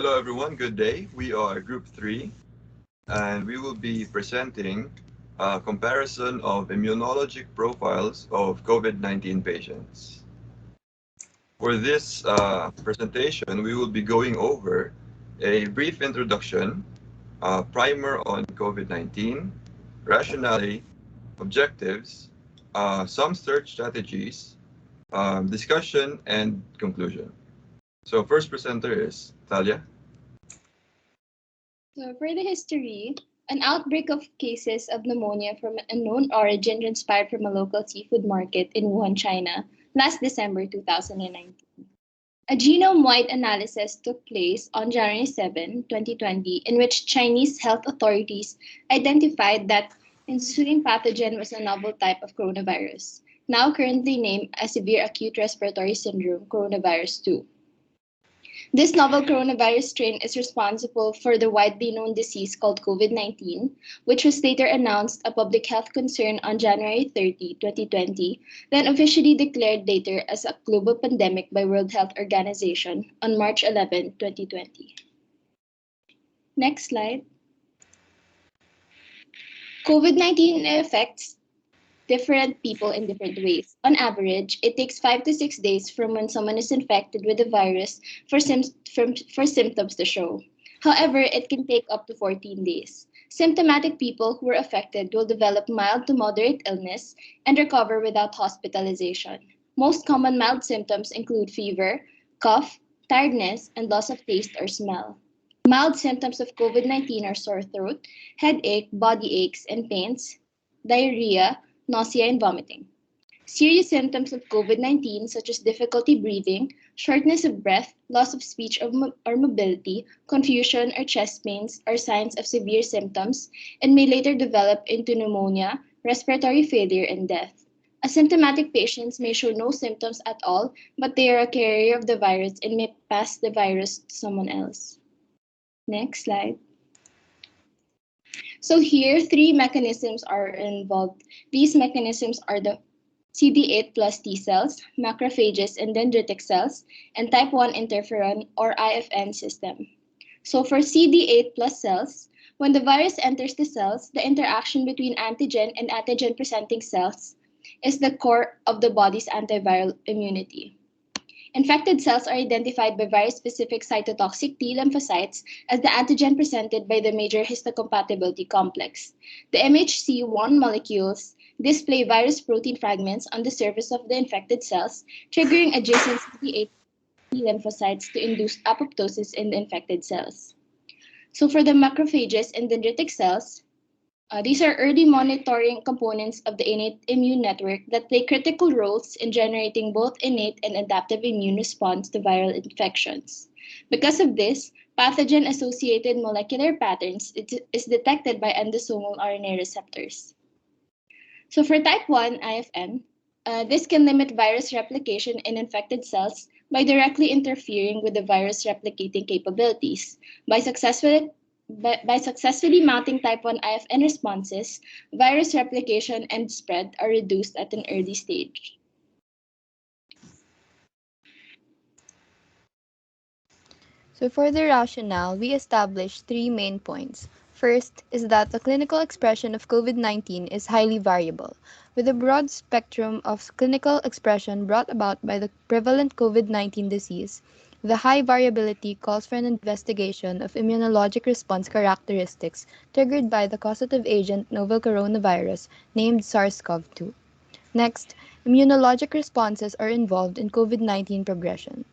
Hello everyone, good day. We are Group 3 and we will be presenting a comparison of immunologic profiles of COVID-19 patients. For this presentation, we will be going over a brief introduction, primer on COVID-19, rationale, objectives, some search strategies, discussion, and conclusion. So first presenter is Nathalia. So for the history, an outbreak of cases of pneumonia from an unknown origin transpired from a local seafood market in Wuhan, China, last December 2019. A genome-wide analysis took place on January 7, 2020, in which Chinese health authorities identified that ensuing pathogen was a novel type of coronavirus, now currently named as severe acute respiratory syndrome coronavirus 2. This novel coronavirus strain is responsible for the widely known disease called COVID-19, which was later announced a public health concern on January 30, 2020, then officially declared later as a global pandemic by World Health Organization on March 11, 2020. Next slide. COVID-19 affects different people in different ways. On average, it takes 5 to 6 days from when someone is infected with the virus for symptoms to show. However, it can take up to 14 days. Symptomatic people who are affected will develop mild to moderate illness and recover without hospitalization. Most common mild symptoms include fever, cough, tiredness, and loss of taste or smell. Mild symptoms of COVID-19 are sore throat, headache, body aches and pains, diarrhea, nausea, and vomiting. Serious symptoms of COVID-19, such as difficulty breathing, shortness of breath, loss of speech or mobility, confusion, or chest pains, are signs of severe symptoms and may later develop into pneumonia, respiratory failure, and death. Asymptomatic patients may show no symptoms at all, but they are a carrier of the virus and may pass the virus to someone else. Next slide. So here, 3 mechanisms are involved. These mechanisms are the CD8 plus T cells, macrophages and dendritic cells, and type 1 interferon or IFN system. So for CD8 plus cells, when the virus enters the cells, the interaction between antigen and antigen-presenting cells is the core of the body's antiviral immunity. Infected cells are identified by virus-specific cytotoxic T lymphocytes as the antigen presented by the major histocompatibility complex. The MHC1 molecules display virus protein fragments on the surface of the infected cells, triggering adjacent CD8 T lymphocytes to induce apoptosis in the infected cells. So for the macrophages and dendritic cells, these are early monitoring components of the innate immune network that play critical roles in generating both innate and adaptive immune response to viral infections. Because of this, pathogen-associated molecular patterns is detected by endosomal RNA receptors. So for type 1 IFN, this can limit virus replication in infected cells by directly interfering with the virus replicating capabilities. By successfully mounting type 1 IFN responses, virus replication and spread are reduced at an early stage. So for the rationale, we established 3 main points. First is that the clinical expression of COVID-19 is highly variable, with a broad spectrum of clinical expression brought about by the prevalent COVID-19 disease. The high variability calls for an investigation of immunologic response characteristics triggered by the causative agent novel coronavirus named SARS-CoV-2. Next, immunologic responses are involved in COVID-19 progression.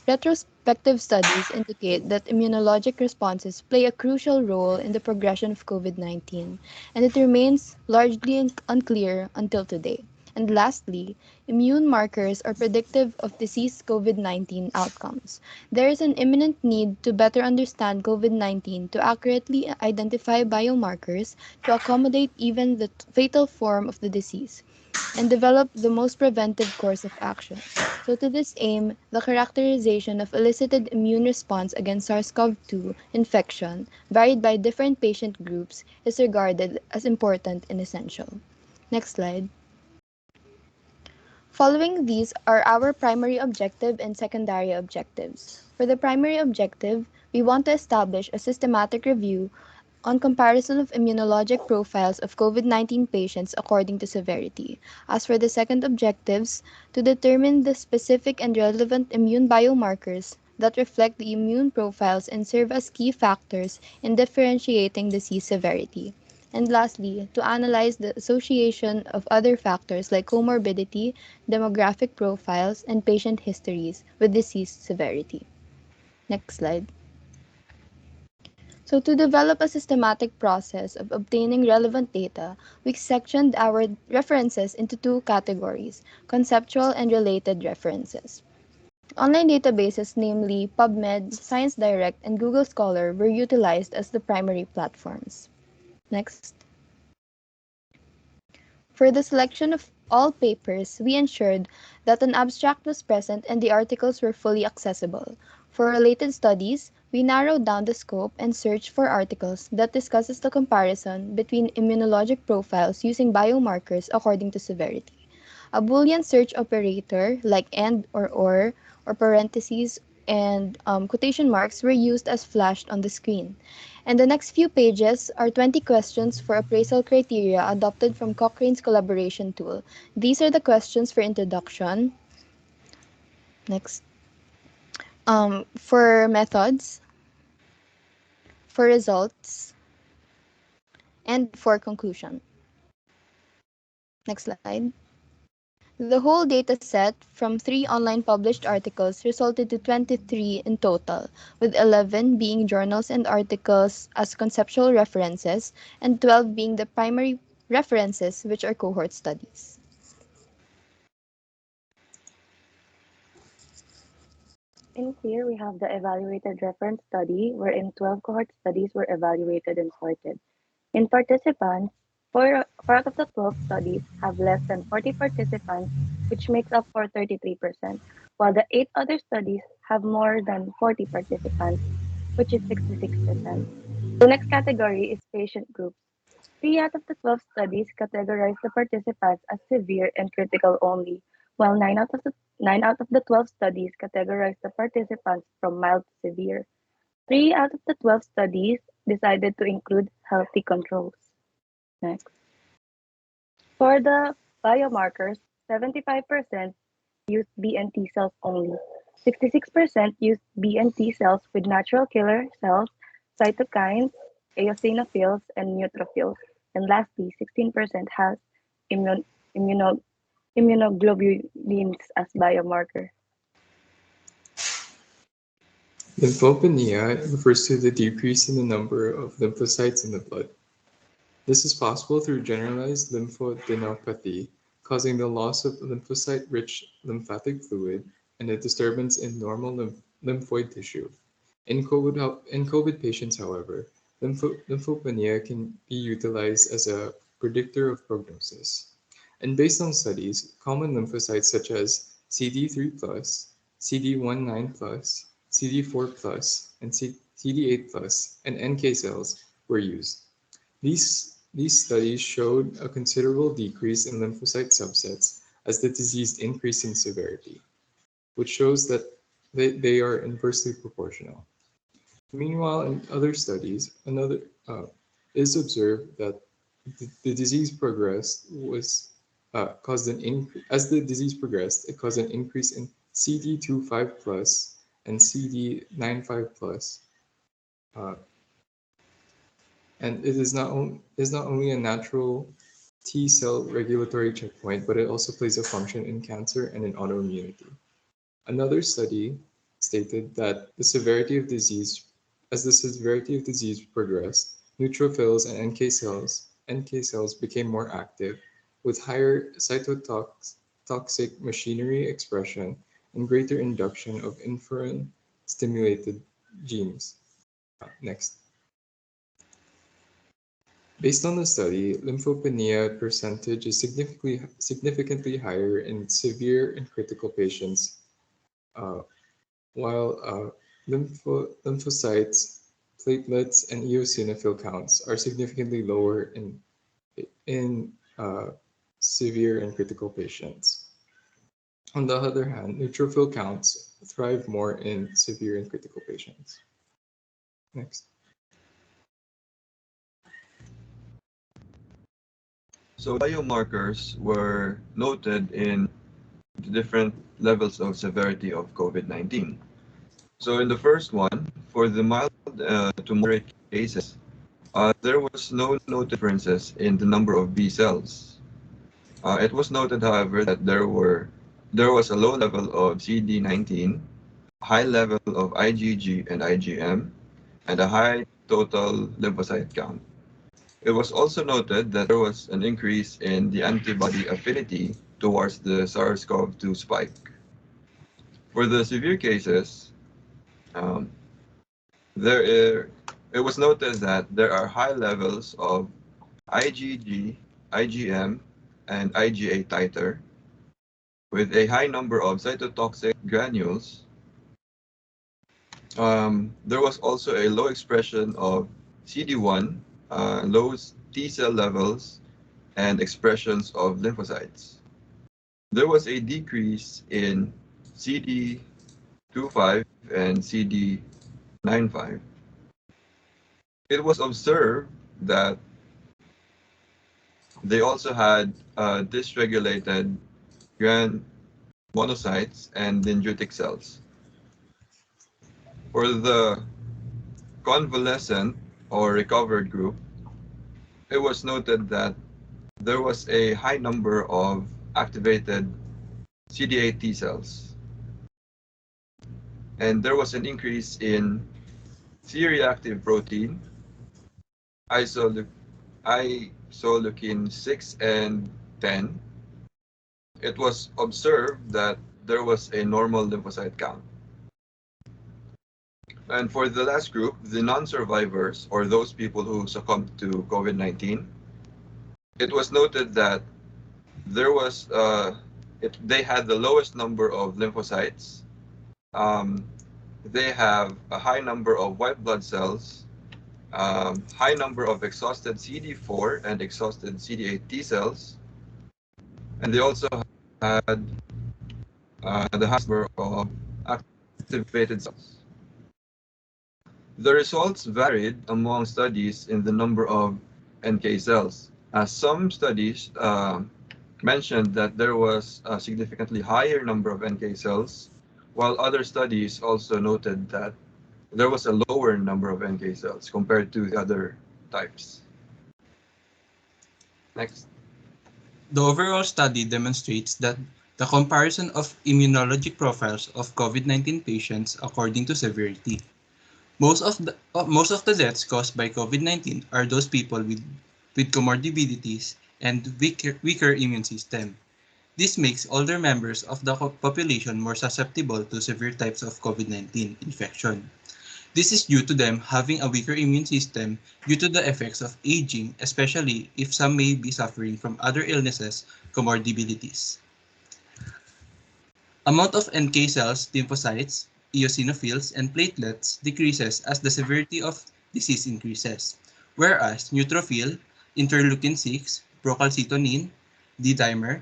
Retrospective studies indicate that immunologic responses play a crucial role in the progression of COVID-19, and it remains largely unclear until today. And lastly, immune markers are predictive of disease COVID-19 outcomes. There is an imminent need to better understand COVID-19 to accurately identify biomarkers to accommodate even the fatal form of the disease and develop the most preventive course of action. So to this aim, the characterization of elicited immune response against SARS-CoV-2 infection, varied by different patient groups, is regarded as important and essential. Next slide. Following these are our primary objective and secondary objectives. For the primary objective, we want to establish a systematic review on comparison of immunologic profiles of COVID-19 patients according to severity. As for the second objectives, to determine the specific and relevant immune biomarkers that reflect the immune profiles and serve as key factors in differentiating disease severity. And lastly, to analyze the association of other factors like comorbidity, demographic profiles, and patient histories with disease severity. Next slide. So to develop a systematic process of obtaining relevant data, we sectioned our references into two categories, conceptual and related references. Online databases, namely PubMed, ScienceDirect, and Google Scholar, were utilized as the primary platforms. Next. For the selection of all papers, we ensured that an abstract was present and the articles were fully accessible. For related studies, we narrowed down the scope and searched for articles that discusses the comparison between immunologic profiles using biomarkers according to severity. A Boolean search operator like AND or parentheses and quotation marks were used as flashed on the screen. And the next few pages are 20 questions for appraisal criteria adopted from Cochrane's collaboration tool. These are the questions for introduction. Next. For methods, for results, and for conclusion. Next slide. The whole data set from 3 online published articles resulted to 23 in total, with 11 being journals and articles as conceptual references, and 12 being the primary references, which are cohort studies. In here, we have the evaluated reference study, wherein 12 cohort studies were evaluated and sorted. In participants, 4 out of the 12 studies have less than 40 participants, which makes up for 33%, while the 8 other studies have more than 40 participants, which is 66%. The next category is patient groups. 3 out of the 12 studies categorize the participants as severe and critical only, while 9 out of the 12 studies categorize the participants from mild to severe. 3 out of the 12 studies decided to include healthy controls. Next. For the biomarkers, 75% used B and T cells only. 66% used B and T cells with natural killer cells, cytokines, eosinophils, and neutrophils. And lastly, 16% has immunoglobulins as biomarker. Lymphopenia refers to the decrease in the number of lymphocytes in the blood. This is possible through generalized lymphadenopathy, causing the loss of lymphocyte-rich lymphatic fluid and a disturbance in normal lymphoid tissue. In COVID patients, however, lymphopenia can be utilized as a predictor of prognosis. And based on studies, common lymphocytes such as CD3+, CD19+, CD4+, and CD8+, and NK cells were used. These studies showed a considerable decrease in lymphocyte subsets as the disease increased in severity, which shows that they are inversely proportional. Meanwhile, in other studies, is observed that the disease progressed caused an increase as the disease progressed. It caused an increase in CD25+ and CD95+, and it is not only a natural T cell regulatory checkpoint, but it also plays a function in cancer and in autoimmunity. Another study stated that as the severity of disease progressed, neutrophils and NK cells became more active, with higher cytotoxic machinery expression and greater induction of interferon-stimulated genes. Next. Based on the study, lymphopenia percentage is significantly higher in severe and critical patients, while lymphocytes, platelets, and eosinophil counts are significantly lower in severe and critical patients. On the other hand, neutrophil counts thrive more in severe and critical patients. Next. So biomarkers were noted in the different levels of severity of COVID-19. So in the first one, for the mild to moderate cases, there was no noted differences in the number of B cells. It was noted, however, that there was a low level of CD19, high level of IgG and IgM, and a high total lymphocyte count. It was also noted that there was an increase in the antibody affinity towards the SARS-CoV-2 spike. For the severe cases, it was noted that there are high levels of IgG, IgM, and IgA titer, with a high number of cytotoxic granules. There was also a low expression of CD1, low T cell levels, and expressions of lymphocytes. There was a decrease in CD25 and CD95. It was observed that they also had dysregulated monocytes and dendritic cells. For the convalescent or recovered group, it was noted that there was a high number of activated CD8 T cells, and there was an increase in C-reactive protein, isoleukin 6 and 10. It was observed that there was a normal lymphocyte count. And for the last group, the non-survivors, or those people who succumbed to COVID-19, it was noted that there was they had the lowest number of lymphocytes. They have a high number of white blood cells, high number of exhausted CD4 and exhausted CD8 T cells, and they also had the highest number of activated cells. The results varied among studies in the number of NK cells. Some studies mentioned that there was a significantly higher number of NK cells, while other studies also noted that there was a lower number of NK cells compared to the other types. Next. The overall study demonstrates that the comparison of immunologic profiles of COVID-19 patients according to severity. Most of the deaths caused by COVID-19 are those people with comorbidities and weaker immune system. This makes older members of the population more susceptible to severe types of COVID-19 infection. This is due to them having a weaker immune system due to the effects of aging, especially if some may be suffering from other illnesses, comorbidities. Amount of NK cells, lymphocytes, eosinophils, and platelets decreases as the severity of disease increases, whereas neutrophil, interleukin-6, procalcitonin, D-dimer,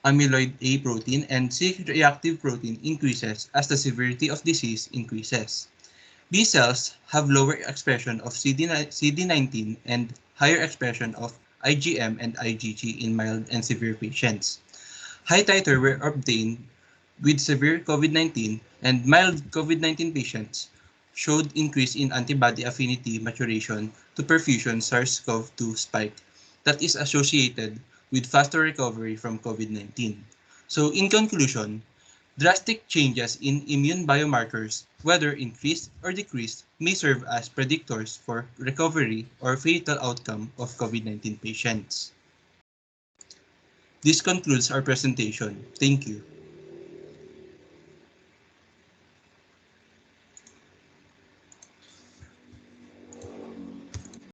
amyloid A protein, and C-reactive protein increases as the severity of disease increases. B cells have lower expression of CD19 and higher expression of IgM and IgG in mild and severe patients. High titer were obtained with severe COVID-19 and mild COVID-19 patients showed increase in antibody affinity maturation to perfusion SARS-CoV-2 spike that is associated with faster recovery from COVID-19. So in conclusion, drastic changes in immune biomarkers, whether increased or decreased, may serve as predictors for recovery or fatal outcome of COVID-19 patients. This concludes our presentation. Thank you.